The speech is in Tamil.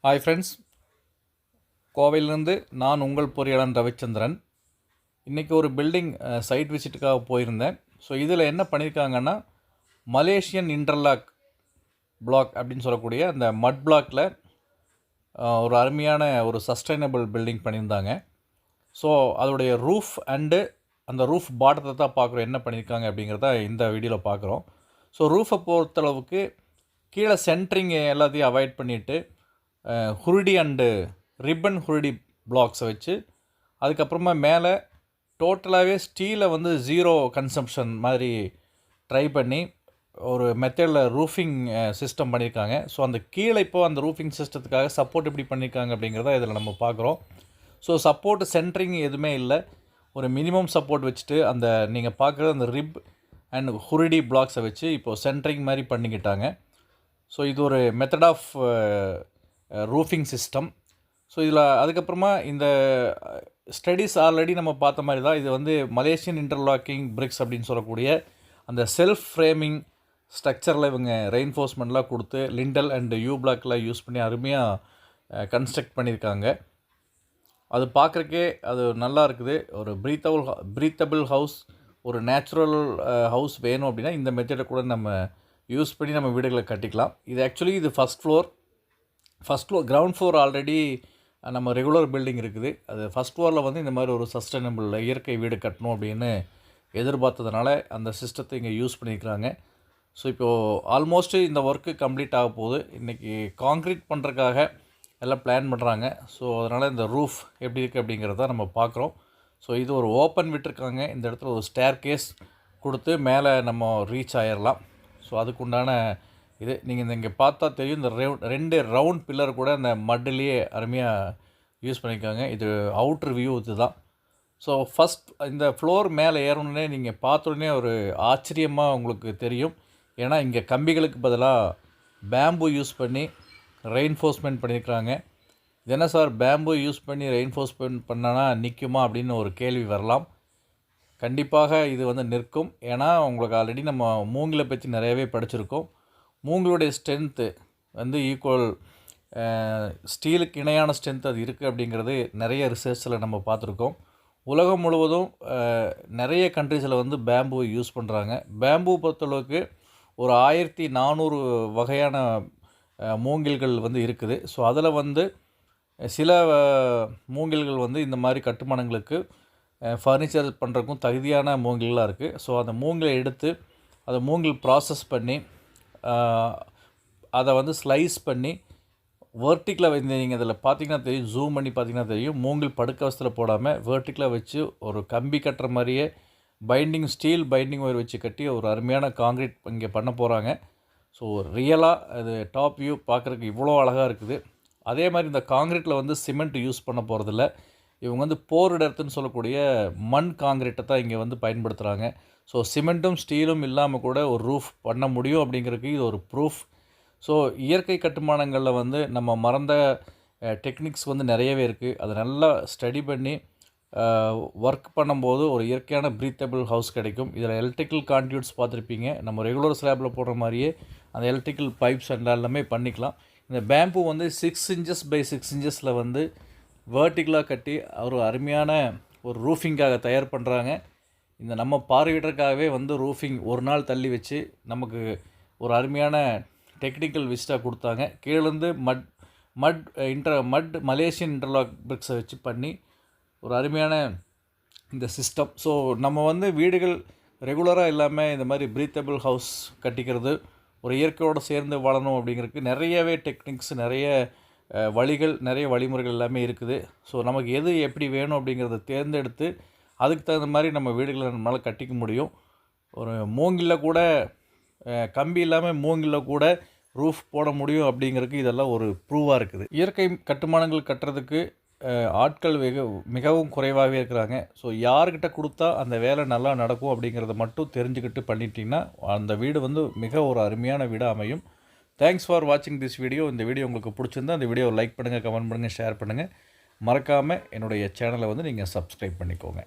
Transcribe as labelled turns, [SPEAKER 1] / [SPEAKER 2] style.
[SPEAKER 1] ஹாய் ஃப்ரெண்ட்ஸ், கோவையிலேருந்து நான் உங்கள் பொறியாளன் ரவிச்சந்திரன். இன்றைக்கி ஒரு பில்டிங் சைட் விசிட்டுக்காக போயிருந்தேன். ஸோ இதில் என்ன பண்ணியிருக்காங்கன்னா, மலேசியன் இன்டர்லாக் பிளாக் அப்படின்னு சொல்லக்கூடிய அந்த மட் பிளாக்கில் ஒரு அருமையான ஒரு சஸ்டைனபிள் பில்டிங் பண்ணியிருந்தாங்க. ஸோ அதோடைய ரூஃப் அண்டு அந்த ரூஃப் பாட்டத்தை தான் பார்க்குறோம், என்ன பண்ணியிருக்காங்க அப்படிங்கிறத இந்த வீடியோவில் பார்க்குறோம். ஸோ ரூஃபை பொறுத்தளவுக்கு கீழே சென்ட்ரிங் எல்லாத்தையும் அவாய்ட் பண்ணிவிட்டு ஹுருடி அண்டு ரிப்பன் ஹுருடி பிளாக்ஸை வச்சு, அதுக்கப்புறமா மேலே டோட்டலாகவே ஸ்டீலை வந்து ஜீரோ கன்சம்ஷன் மாதிரி ட்ரை பண்ணி ஒரு மெத்தடில் ரூஃபிங் சிஸ்டம் பண்ணியிருக்காங்க. ஸோ அந்த கீழே இப்போது அந்த ரூஃபிங் சிஸ்டத்துக்காக சப்போர்ட் எப்படி பண்ணியிருக்காங்க அப்படிங்கிறத இதில் நம்ம பார்க்குறோம். ஸோ சப்போர்ட் சென்ட்ரிங் எதுவுமே இல்லை, ஒரு மினிமம் சப்போர்ட் வச்சுட்டு அந்த நீங்கள் பார்க்குற அந்த ரிப் அண்ட் ஹுருடி பிளாக்ஸை வச்சு இப்போது சென்ட்ரிங் மாதிரி பண்ணிக்கிட்டாங்க. ஸோ இது ஒரு method of roofing system. So இதில் அதுக்கப்புறமா இந்த ஸ்டடீஸ் ஆல்ரெடி நம்ம பார்த்த மாதிரி தான், இது வந்து மலேசியன் இன்டர்லாக்கிங் பிரிக்ஸ் அப்படின்னு சொல்லக்கூடிய அந்த செல்ஃப் ஃப்ரேமிங் ஸ்ட்ரக்சரில் இவங்க ரெயின்ஃபோர்ஸ்மெண்ட்லாம் கொடுத்து லிண்டல் அண்டு யூ பிளாக்லாம் யூஸ் பண்ணி அருமையாக கன்ஸ்ட்ரக்ட் பண்ணியிருக்காங்க. அது பார்க்குறக்கே அது நல்லா இருக்குது. ஒரு ப்ரீத்தபிள் ஹவுஸ், ஒரு நேச்சுரல் ஹவுஸ் வேணும் அப்படின்னா இந்த மெத்தடை கூட நம்ம யூஸ் பண்ணி நம்ம வீடுகளை கட்டிக்கலாம். இது ஆக்சுவலி இது first floor ground floor already நம்ம ரெகுலர் பில்டிங் இருக்குது. அது ஃபஸ்ட் ஃப்ளோரில் வந்து இந்த மாதிரி ஒரு சஸ்டைனபிள் இயற்கை வீடு கட்டணும் அப்படின்னு எதிர்பார்த்ததுனால அந்த சிஸ்டத்தை இங்கே யூஸ் பண்ணியிருக்கிறாங்க. ஸோ இப்போது ஆல்மோஸ்ட்டு இந்த ஒர்க்கு கம்ப்ளீட் ஆக போகுது. இன்றைக்கி காங்க்ரீட் பண்ணுறதுக்காக எல்லாம் பிளான் பண்ணுறாங்க. ஸோ அதனால் இந்த ரூஃப் எப்படி இருக்குது அப்படிங்கிறத நம்ம பார்க்குறோம். ஸோ இது ஒரு ஓப்பன் விட்டுருக்காங்க. இந்த இடத்துல ஒரு ஸ்டேர் கேஸ் கொடுத்து மேலே நம்ம ரீச் ஆகிடலாம். ஸோ அதுக்குண்டான இது நீங்கள் இங்கே பார்த்தா தெரியும். இந்த ரெண்டு ரவுண்ட் பில்லர் கூட அந்த மட்டிலேயே அருமையாக யூஸ் பண்ணியிருக்காங்க. இது அவுட்ரு வியூ இது தான். ஸோ ஃபஸ்ட் இந்த ஃப்ளோர் மேலே ஏறணுன்னே நீங்கள் பார்த்தோன்னே ஒரு ஆச்சரியமாக உங்களுக்கு தெரியும். ஏன்னா இங்கே கம்பிகளுக்கு பதிலாக பேம்பு யூஸ் பண்ணி ரெயின்ஃபோர்ஸ்மெண்ட் பண்ணியிருக்கிறாங்க. இது என்ன சார், பேம்பு யூஸ் பண்ணி ரெயின்ஃபோர்ஸ்மெண்ட் பண்ணனா நிற்குமா அப்படின்னு ஒரு கேள்வி வரலாம். கண்டிப்பாக இது வந்து நிற்கும். ஏன்னா உங்களுக்கு ஆல்ரெடி நம்ம மூங்கிலை பற்றி நிறையவே படிச்சிருக்கோம். மூங்களுடைய ஸ்ட்ரென்த்து வந்து ஈக்குவல் ஸ்டீலுக்கு இணையான ஸ்ட்ரென்த் அது இருக்குது அப்படிங்கிறது நிறைய ரிசர்ச்சில் நம்ம பார்த்துருக்கோம். உலகம் முழுவதும் நிறைய கண்ட்ரீஸில் வந்து பேம்பு யூஸ் பண்ணுறாங்க. பேம்பு பொறுத்தளவுக்கு ஒரு 1400 வகையான மூங்கில்கள் வந்து இருக்குது. ஸோ அதில் வந்து சில மூங்கில்கள் வந்து இந்த மாதிரி கட்டுமானங்களுக்கு ஃபர்னிச்சர் பண்ணுறதுக்கும் தகுதியான மூங்கில்லாம் இருக்குது. ஸோ அந்த மூங்கிலை எடுத்து அதை மூங்கில் ப்ராசஸ் பண்ணி அதை வந்து ஸ்லைஸ் பண்ணி வேர்ட்டிக்கலாக வந்து நீங்கள் அதில் பார்த்தீங்கன்னா தெரியும், ஜூம் பண்ணி பார்த்தீங்கன்னா தெரியும், மூங்கில் படுக்க அவஸ்தையில் போடாமல் வேர்ட்டிக்கலாக வச்சு ஒரு கம்பி கட்டுற மாதிரியே ஸ்டீல் பைண்டிங் ஒயர் வச்சு கட்டி ஒரு அருமையான காங்க்ரீட் இங்கே பண்ண போகிறாங்க. ஸோ ரியலாக அது டாப் வியூ பார்க்குறதுக்கு இவ்வளோ அழகாக இருக்குது. அதே மாதிரி இந்த காங்க்ரீட்டில் வந்து சிமெண்ட் யூஸ் பண்ண போகிறதில்ல. இவங்க வந்து போர்டு எர்த்துன்னு சொல்லக்கூடிய மண் காங்க்ரீட்டை தான் இங்கே வந்து பயன்படுத்துகிறாங்க. ஸோ சிமெண்ட்டும் ஸ்டீலும் இல்லாமல் கூட ஒரு ரூஃப் பண்ண முடியும் அப்படிங்கிறதுக்கு இது ஒரு ப்ரூஃப். ஸோ இயற்கை கட்டுமானங்களில் வந்து நம்ம மறந்த டெக்னிக்ஸ் வந்து நிறையவே இருக்குது. அதை நல்லா ஸ்டடி பண்ணி ஒர்க் பண்ணும்போது ஒரு இயற்கையான ப்ரீத்தபிள் ஹவுஸ் கிடைக்கும். இதில் எலக்ட்ரிக்கல் கான்ட்யூட்ஸ் பார்த்துருப்பீங்க. நம்ம ரெகுலர் ஸ்லாப்பில் போடுற மாதிரியே அந்த எலக்ட்ரிக்கல் பைப்ஸ் எல்லாமே பண்ணிக்கலாம். இந்த பேம்பு வந்து 6 inches by 6 inches வந்து வேர்ட்டிக்கலாக கட்டி ஒரு அருமையான ஒரு ரூஃபிங்காக தயார் பண்ணுறாங்க. இந்த நம்ம பார்வையிடறதுக்காகவே வந்து ரூஃபிங் ஒரு நாள் தள்ளி வச்சு நமக்கு ஒரு அருமையான டெக்னிக்கல் விசிட்டாக கொடுத்தாங்க. கீழேருந்து மட் மலேசியன் இன்டர்லாக் பிரிக்ஸை வச்சு பண்ணி ஒரு அருமையான இந்த சிஸ்டம். ஸோ நம்ம வந்து வீடுகள் ரெகுலராக இல்லாமல் இந்த மாதிரி ப்ரீத்தபிள் ஹவுஸ் கட்டிக்கிறது, ஒரு இயற்கையோடு சேர்ந்து வாழணும் அப்படிங்கிறதுக்கு நிறையவே டெக்னிக்ஸ், நிறைய வழிகள், நிறைய வழிமுறைகள் எல்லாமே இருக்குது. ஸோ நமக்கு எது எப்படி வேணும் அப்படிங்கிறத தேர்ந்தெடுத்து அதுக்கு தகுந்த மாதிரி நம்ம வீடுகளை நம்மளால் கட்டிக்க முடியும். ஒரு மூங்கிலில் கூட கம்பி இல்லாமல் மூங்கிலில் கூட ரூஃப் போட முடியும் அப்படிங்கிறதுக்கு இதெல்லாம் ஒரு ப்ரூவாக இருக்குது. இயற்கை கட்டுமானங்கள் கட்டுறதுக்கு ஆட்கள் மிகவும் குறைவாகவே இருக்கிறாங்க. ஸோ யார்கிட்ட கொடுத்தா அந்த வேலை நல்லா நடக்கும் அப்படிங்கிறத மட்டும் தெரிஞ்சுக்கிட்டு பண்ணிட்டீங்கன்னா அந்த வீடு வந்து மிக ஒரு அருமையான வீடாக அமையும். தேங்க்ஸ் ஃபார் வாட்சிங் திஸ் வீடியோ. இந்த வீடியோ உங்களுக்கு பிடிச்சிருந்தா அந்த வீடியோவை லைக் பண்ணுங்கள், கமெண்ட் பண்ணுங்கள், ஷேர் பண்ணுங்கள். மறக்காமல் என்னுடைய சேனலை வந்து நீங்கள் சப்ஸ்கிரைப் பண்ணிக்கோங்க.